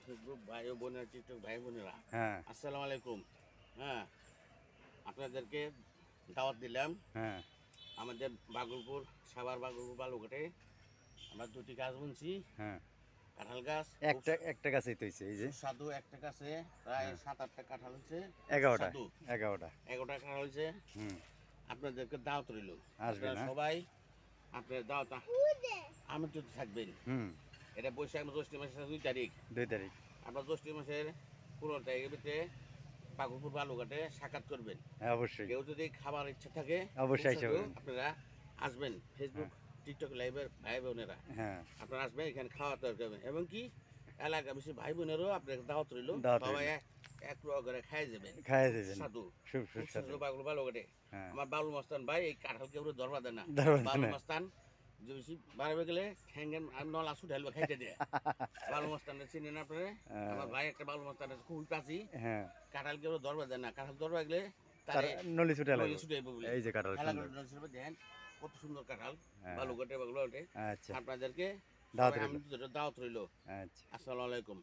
Facebook ভাই ও বোনেরা, TikTok ভাই বোনেরা, হ্যাঁ আসসালামু আলাইকুম। হ্যাঁ, আপনাদেরকে দাওয়াত দিলাম হ্যাঁ আমাদের বাগলপুর, সাভার বাগলপুর বালুঘাটে। আমরা দুটি গাছ বুনছি, হ্যাঁ কাঁঠাল গাছ। খুব একটা গাছই তো হইছে এই যে সুস্বাদু। একটা গাছে প্রায় হ্যাঁ 7-8টা কাঁঠাল হয়েছে। 11টা সুস্বাদু 11টা 11টা কাঁঠাল হয়েছে। হুম আপনাদেরকে দাওয়াত রইল, আসবেন আপনারা না সবাই আপনার দাওয়াত আমন্ত্রিত থাকবেন। হুম এটা বৈশাখ জ্যৈষ্ঠ মাসের 2 তারিখ। 2 তারিখ আপনার জ্যৈষ্ঠ মাসের 15 তারিখের ভিতরে বাগলপুর বালুঘাটে সাক্ষাৎ করবেন। হ্যাঁ অবশ্যই কেউ যদি খাবার ইচ্ছা থাকে অবশ্যই সুস্বাদু, আসবেন। আপনারা আসবেন। ফেসবুক হ্যাঁ টিকটক লাইভের ভাই বোনেরা, হ্যাঁ আপনারা আসবেন, এখানে খাওয়া দাওয়া করবেন। এবং কি এলাকা বেশি ভাই বোনেরও আপনার দাওয়াত রইল, দাওয়াত সবাই রইল। এক রোয়া করে খাই যাবেন। খাইয়ে খুব দেবেন সুস্বাদু, খুব খুব সুস্বাদু সুস্বাদু বাগলপুর বালুঘাটে। হ্যাঁ আমার বাবুল মস্তান ভাই এই কাঁঠাল কেউ ধরবা দেয় না। ধরবেন বাবুল না মস্তান যদি বাড়বে গেলে ঠ্যাঙ্গেন আর নলা ছুটে হেলবে খাইতে দেয়। বাবুল মস্তানটা চিনেন আপনারা? আমার ভাই একটা বাবুল মস্তান আছে, খুবই প্রাচী। হ্যাঁ কাঁঠাল কেউ ধরবা দেয় না, কাঁঠাল ধরবা গেলে তার তারে নলি ছুটে নলি লাগবে ছুটে বলে এই যে কাঁঠাল খেলা সুন্দর করে নলি ছুটে দেন। কত সুন্দর কাঁঠাল হ্যাঁ বালুঘাটে বাগলুঘাটে। আচ্ছা আপনাদেরকে দাওয়াত সবাই রইল দাওয়াত রইল। আচ্ছা আসসালামু আলাইকুম।